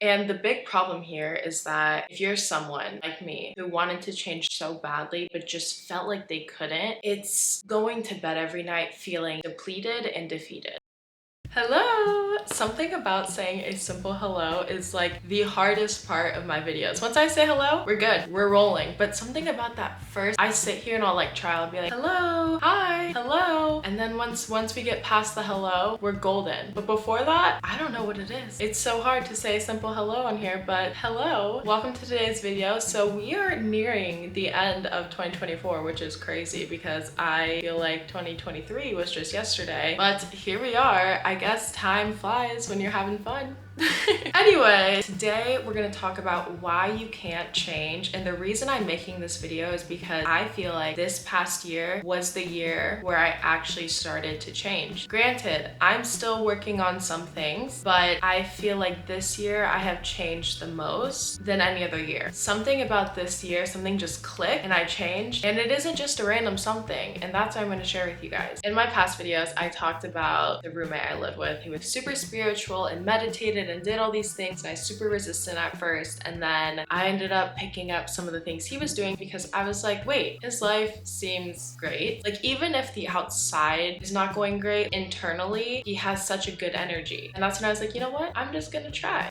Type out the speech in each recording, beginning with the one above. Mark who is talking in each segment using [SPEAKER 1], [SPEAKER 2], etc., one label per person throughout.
[SPEAKER 1] And the big problem here is that if you're someone like me who wanted to change so badly but just felt like they couldn't, it's going to bed every night feeling depleted and defeated. Hello! Something about saying a simple hello is like the hardest part of my videos. Once I say hello, we're good, we're rolling. But something about that first, I sit here and I'll be like, hello, hi, hello. And then once we get past the hello, we're golden. But before that, I don't know what it is. It's so hard to say a simple hello on here, but hello. Welcome to today's video. So we are nearing the end of 2024, which is crazy because I feel like 2023 was just yesterday. But here we are. I guess time flies when you're having fun. Anyway, today we're gonna talk about why you can't change. And the reason I'm making this video is because I feel like this past year was the year where I actually started to change. Granted, I'm still working on some things, but I feel like this year I have changed the most than any other year. Something about this year, something just clicked and I changed. And it isn't just a random something. And that's what I'm gonna share with you guys. In my past videos, I talked about the roommate I lived with. He was super spiritual and meditated and did all these things, and I was super resistant at first, and then I ended up picking up some of the things he was doing because I was like, wait, his life seems great. Like, even if the outside is not going great, internally he has such a good energy. And that's when I was like, you know what, I'm just gonna try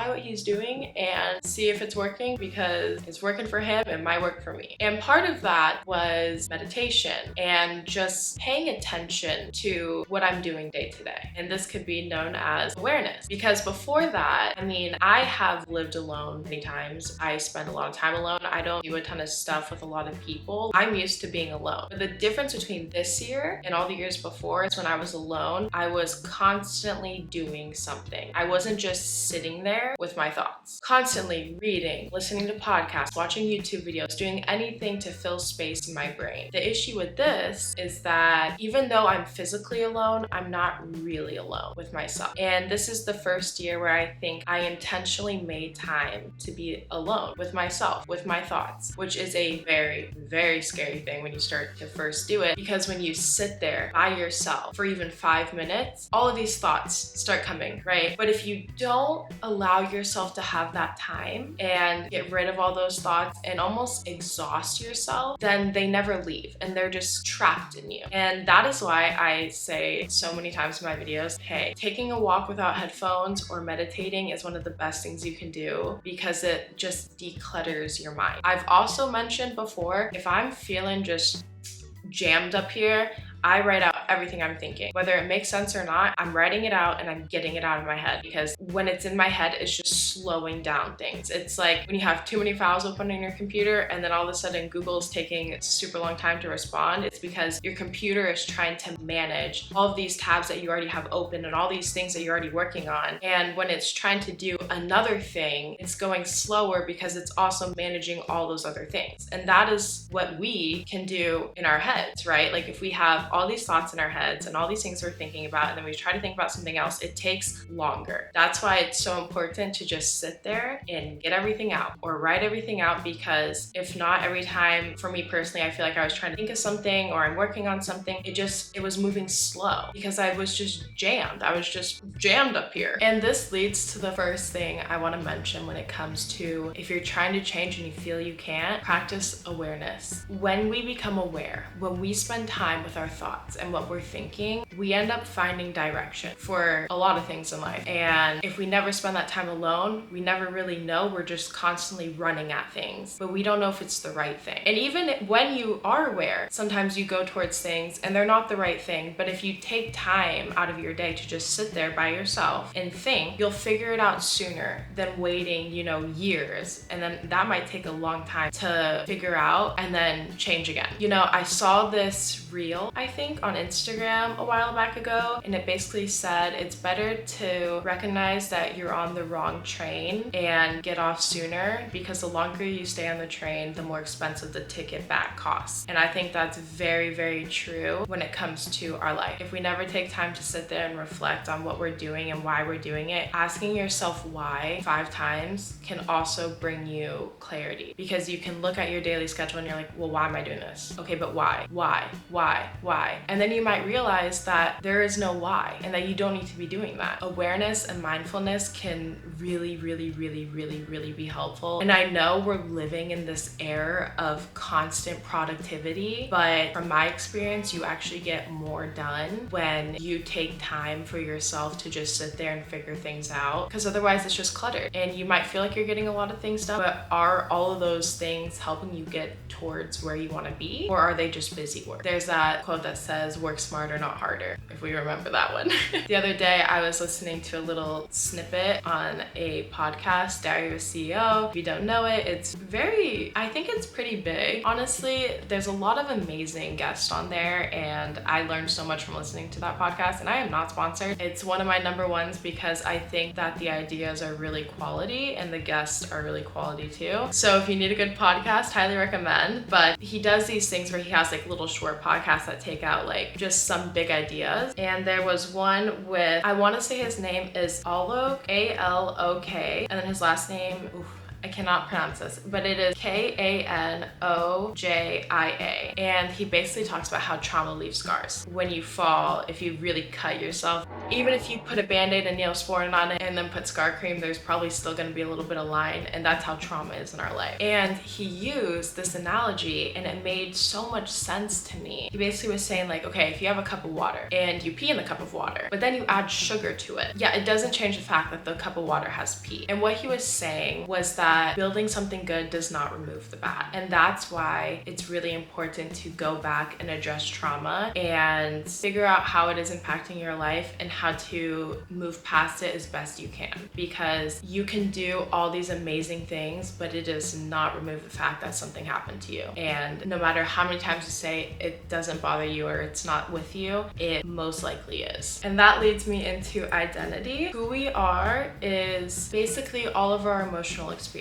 [SPEAKER 1] what he's doing and see if it's working, because it's working for him, it might work for me. And part of that was meditation and just paying attention to what I'm doing day to day, and this could be known as awareness. Because before that, I mean, I have lived alone many times. I spend a lot of time alone. I don't do a ton of stuff with a lot of people. I'm used to being alone. But the difference between this year and all the years before is when I was alone, I was constantly doing something. I wasn't just sitting there with my thoughts. Constantly reading, listening to podcasts, watching YouTube videos, doing anything to fill space in my brain. The issue with this is that even though I'm physically alone, I'm not really alone with myself. And this is the first year where I think I intentionally made time to be alone with myself, with my thoughts, which is a very, very scary thing when you start to first do it, because when you sit there by yourself for even 5 minutes, all of these thoughts start coming, right? But if you don't allow yourself to have that time and get rid of all those thoughts and almost exhaust yourself, then they never leave and they're just trapped in you. And that is why I say so many times in my videos, hey, taking a walk without headphones or meditating is one of the best things you can do, because it just declutters your mind. I've also mentioned before, if I'm feeling just jammed up here, I write out everything I'm thinking. Whether it makes sense or not, I'm writing it out and I'm getting it out of my head, because when it's in my head, it's just slowing down things. It's like when you have too many files open on your computer and then all of a sudden Google's taking a super long time to respond. It's because your computer is trying to manage all of these tabs that you already have open and all these things that you're already working on. And when it's trying to do another thing, it's going slower because it's also managing all those other things. And that is what we can do in our heads, right? Like, if we have all these thoughts in our heads and all these things we're thinking about, and then we try to think about something else, it takes longer. That's why it's so important to just sit there and get everything out or write everything out, because if not, every time, for me personally, I feel like I was trying to think of something or I'm working on something, it was moving slow because I was just jammed. I was just jammed up here. And this leads to the first thing I want to mention when it comes to, if you're trying to change and you feel you can't, practice awareness. When we become aware, when we spend time with our thoughts and what we're thinking, we end up finding direction for a lot of things in life. And if we never spend that time alone, we never really know. We're just constantly running at things, but we don't know if it's the right thing. And even when you are aware, sometimes you go towards things and they're not the right thing. But if you take time out of your day to just sit there by yourself and think, you'll figure it out sooner than waiting, years. And then that might take a long time to figure out and then change again. I saw this reel, I think, on Instagram a while back ago, and it basically said it's better to recognize that you're on the wrong train and get off sooner, because the longer you stay on the train, the more expensive the ticket back costs. And I think that's very, very true when it comes to our life. If we never take time to sit there and reflect on what we're doing and why we're doing it, asking yourself why 5 times can also bring you clarity, because you can look at your daily schedule and you're like, well, why am I doing this? Okay, but why? why. And then you might realize that there is no why and that you don't need to be doing that. Awareness and mindfulness can really be helpful. And I know we're living in this era of constant productivity, but from my experience, you actually get more done when you take time for yourself to just sit there and figure things out, because otherwise it's just cluttered and you might feel like you're getting a lot of things done, but are all of those things helping you get towards where you want to be, or are they just busy work? There's that quote that says work smarter, not harder, if we remember that one. The other day I was listening to a little snippet on a podcast, Diary of a CEO. If you don't know it, I think it's pretty big. Honestly, there's a lot of amazing guests on there and I learned so much from listening to that podcast, and I am not sponsored. It's one of my number ones because I think that the ideas are really quality and the guests are really quality too. So if you need a good podcast, highly recommend. But he does these things where he has like little short podcasts that take out like just some big ideas. And there was one with, I want to say his name is Alok, A-L-O-K, and then his last name, I cannot pronounce this, but it is K-A-N-O-J-I-A. And he basically talks about how trauma leaves scars. When you fall, if you really cut yourself, even if you put a Band-Aid and Neosporin on it and then put scar cream, there's probably still going to be a little bit of line, and that's how trauma is in our life. And he used this analogy and it made so much sense to me. He basically was saying like, okay, if you have a cup of water and you pee in the cup of water, but then you add sugar to it, yeah, it doesn't change the fact that the cup of water has pee. And what he was saying was that building something good does not remove the bad. And that's why it's really important to go back and address trauma and figure out how it is impacting your life and how to move past it as best you can. Because you can do all these amazing things, but it does not remove the fact that something happened to you. And no matter how many times you say it doesn't bother you or it's not with you, it most likely is. And that leads me into identity. Who we are is basically all of our emotional experiences.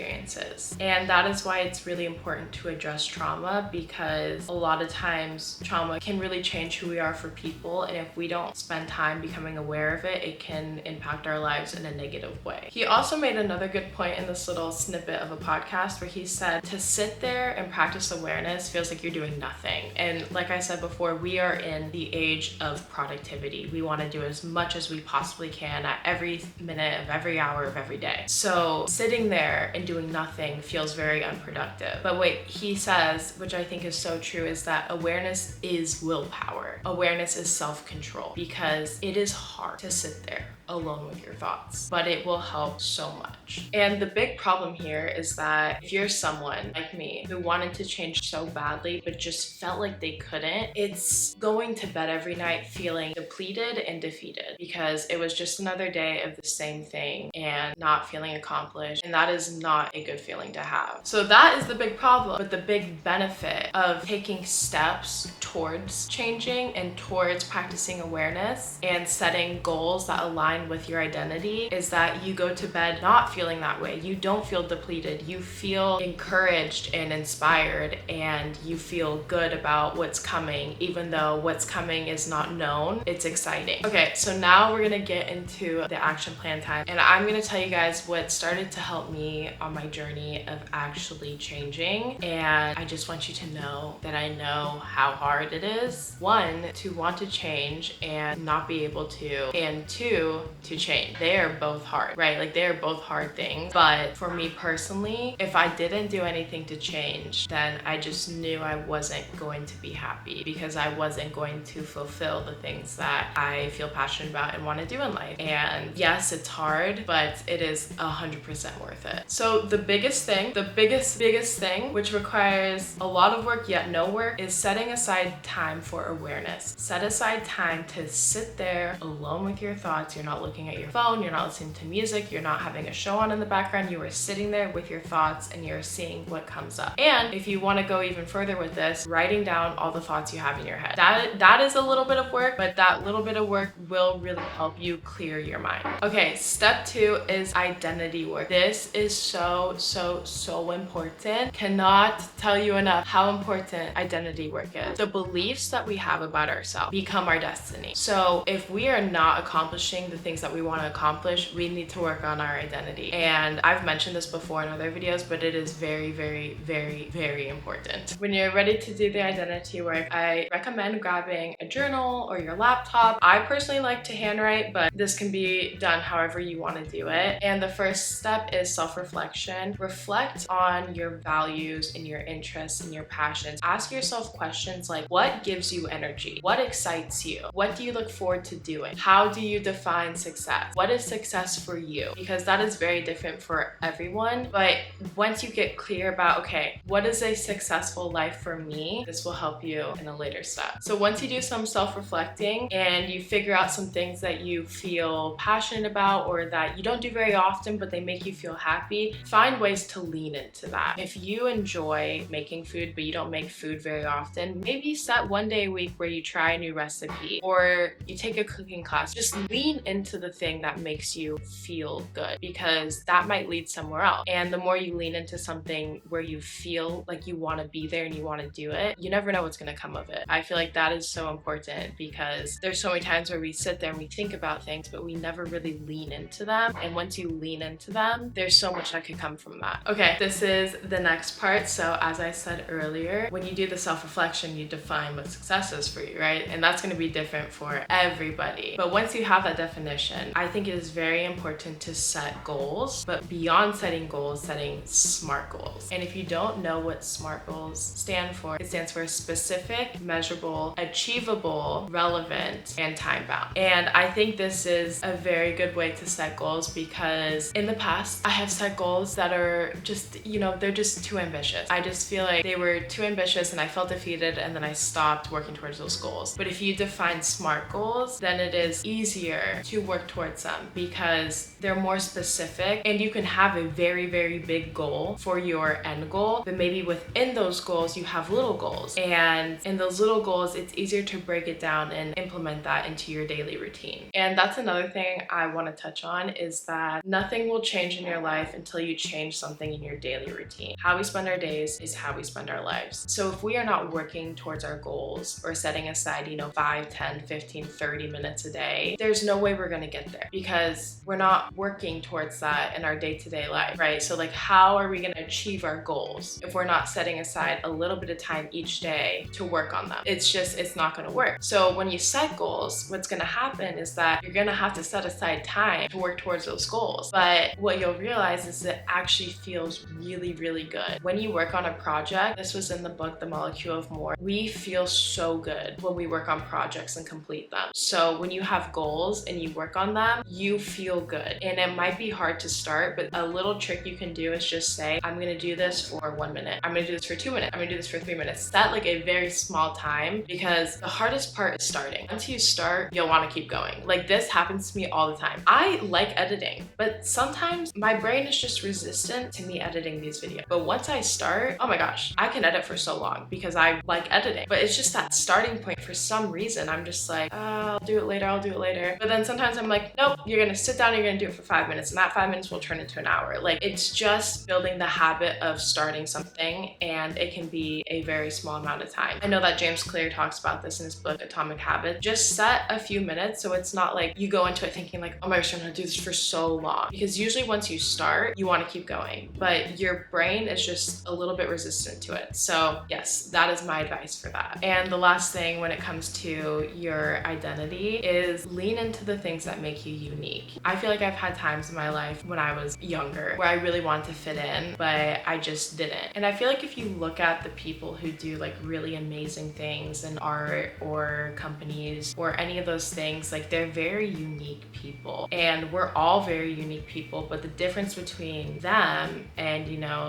[SPEAKER 1] And that is why it's really important to address trauma, because a lot of times trauma can really change who we are for people, and if we don't spend time becoming aware of it, it can impact our lives in a negative way. He also made another good point in this little snippet of a podcast where he said to sit there and practice awareness feels like you're doing nothing. And like I said before, we are in the age of productivity. We want to do as much as we possibly can at every minute of every hour of every day. So sitting there and doing nothing feels very unproductive. But what he says, which I think is so true, is that awareness is willpower. Awareness is self-control, because it is hard to sit there alone with your thoughts, but it will help so much. And the big problem here is that if you're someone like me who wanted to change so badly but just felt like they couldn't, it's going to bed every night feeling depleted and defeated because it was just another day of the same thing and not feeling accomplished, and that is not a good feeling to have. So that is the big problem. But the big benefit of taking steps towards changing and towards practicing awareness and setting goals that align with your identity is that you go to bed not feeling that way. You don't feel depleted. You feel encouraged and inspired, and you feel good about what's coming, even though what's coming is not known. It's exciting. Okay, so now we're gonna get into the action plan time, and I'm gonna tell you guys what started to help me on my journey of actually changing. And I just want you to know that I know how hard it is. One, to want to change and not be able to, and two, to change. They are both hard, right? Like, they are both hard things. But for me personally, if I didn't do anything to change, then I just knew I wasn't going to be happy, because I wasn't going to fulfill the things that I feel passionate about and want to do in life. And yes, it's hard, but it is 100% worth it. So the biggest thing, biggest thing, which requires a lot of work yet no work, is setting aside time for awareness. Set aside time to sit there alone with your thoughts. You're not looking at your phone, you're not listening to music, you're not having a show on in the background. You are sitting there with your thoughts and you're seeing what comes up. And if you want to go even further with this, writing down all the thoughts you have in your head. That is a little bit of work, but that little bit of work will really help you clear your mind. Okay, step 2 is identity work. This is so so important. Cannot tell you enough how important identity work is. The beliefs that we have about ourselves become our destiny. So if we are not accomplishing the things that we want to accomplish, we need to work on our identity. And I've mentioned this before in other videos, but it is very, very, very, very important. When you're ready to do the identity work, I recommend grabbing a journal or your laptop. I personally like to handwrite, but this can be done however you want to do it. And the first step is self-reflection. Reflect on your values and your interests and your passions. Ask yourself questions like, what gives you energy? What excites you? What do you look forward to doing? How do you define success? What is success for you? Because that is very different for everyone. But once you get clear about, okay, what is a successful life for me? This will help you in a later step. So once you do some self-reflecting and you figure out some things that you feel passionate about or that you don't do very often, but they make you feel happy, find ways to lean into that. If you enjoy making food, but you don't make food very often, maybe set one day a week where you try a new recipe or you take a cooking class. Just lean into the thing that makes you feel good, because that might lead somewhere else. And the more you lean into something where you feel like you want to be there and you want to do it, you never know what's going to come of it. I feel like that is so important, because there's so many times where we sit there and we think about things, but we never really lean into them. And once you lean into them, there's so much that could come from that. Okay, this is the next part. So as I said earlier, when you do the self-reflection, you define what success is for you, right? And that's going to be different for everybody. But once you have that definition, I think it is very important to set goals, but beyond setting goals, setting SMART goals. And if you don't know what SMART goals stand for, it stands for specific, measurable, achievable, relevant, and time-bound. And I think this is a very good way to set goals, because in the past, I have set goals that are just, they're just too ambitious. I just feel like they were too ambitious and I felt defeated, and then I stopped working towards those goals. But if you define SMART goals, then it is easier to work towards them, because they're more specific, and you can have a very, very big goal for your end goal, but maybe within those goals you have little goals, and in those little goals it's easier to break it down and implement that into your daily routine. And that's another thing I want to touch on, is that nothing will change in your life until you change something in your daily routine. How we spend our days is how we spend our lives. So if we are not working towards our goals or setting aside 5, 10, 15, 30 minutes a day, there's no way we're going to get there, because we're not working towards that in our day-to-day life, right? So like, how are we going to achieve our goals if we're not setting aside a little bit of time each day to work on them? It's not going to work. So when you set goals, what's going to happen is that you're going to have to set aside time to work towards those goals. But what you'll realize is it actually feels really, really good. When you work on a project, this was in the book, The Molecule of More, we feel so good when we work on projects and complete them. So when you have goals and you work on them, you feel good. And it might be hard to start, but a little trick you can do is just say, I'm going to do this for 1 minute. I'm going to do this for 2 minutes. I'm going to do this for 3 minutes. Set like a very small time, because the hardest part is starting. Once you start, you'll want to keep going. Like, this happens to me all the time. I like editing, but sometimes my brain is just resistant to me editing these videos. But once I start, oh my gosh, I can edit for so long because I like editing. But it's just that starting point, for some reason, I'm just like, I'll do it later. But then sometimes I'm like, nope, you're going to sit down and you're going to do it for 5 minutes, and that 5 minutes will turn into an hour. Like, it's just building the habit of starting something, and it can be a very small amount of time. I know that James Clear talks about this in his book, Atomic Habits. Just set a few minutes, so it's not like you go into it thinking like, oh my gosh, I'm going to do this for so long. Because usually once you start, you want to keep going, but your brain is just a little bit resistant to it. So yes, that is my advice for that. And the last thing when it comes to your identity is lean into the things that make you unique. I feel like I've had times in my life when I was younger where I really wanted to fit in, but I just didn't. And I feel like if you look at the people who do like really amazing things in art or companies or any of those things, like, they're very unique people, and we're all very unique people. But the difference between them and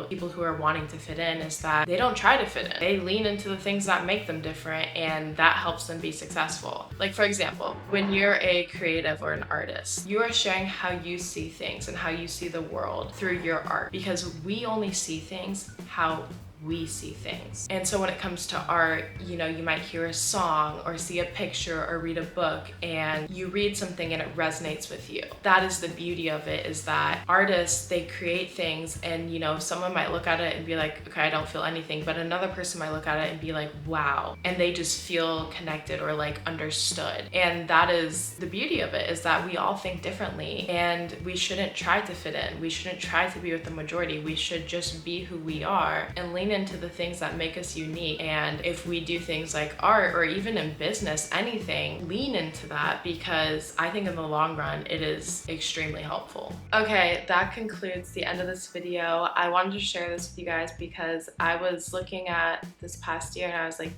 [SPEAKER 1] people who are wanting to fit in is that they don't try to fit in. They lean into the things that make them different, and that helps them be successful. Like, for example, when you're a creative or an artist, you are sharing how you see things and how you see the world through your art, because we only see things how we see things. And so when it comes to art, you know, you might hear a song or see a picture or read a book, and you read something and it resonates with you. That is the beauty of it, is that artists, they create things, and you know, someone might look at it and be like, okay, I don't feel anything, but another person might look at it and be like, wow, and they just feel connected or like understood. And that is the beauty of it, is that we all think differently, and we shouldn't try to fit in. We shouldn't try to be with the majority. We should just be who we are and lean into the things that make us unique. And if we do things like art or even in business, anything, lean into that, because I think in the long run it is extremely helpful. Okay, that concludes the end of this video. I wanted to share this with you guys because I was looking at this past year and I was like,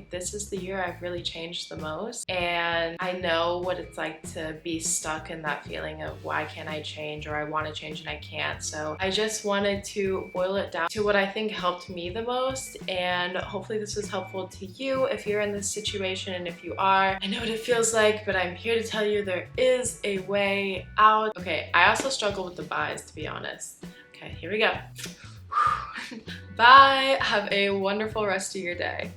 [SPEAKER 1] this is the year I've really changed the most, and I know what it's like to be stuck in that feeling of why can't I change, or I want to change and I can't. So I just wanted to boil it down to what I think helped me the most, and hopefully this was helpful to you if you're in this situation. And if you are, I know what it feels like, but I'm here to tell you there is a way out. Okay, I also struggle with the buys, to be honest. Okay, here we go. Bye. Have a wonderful rest of your day.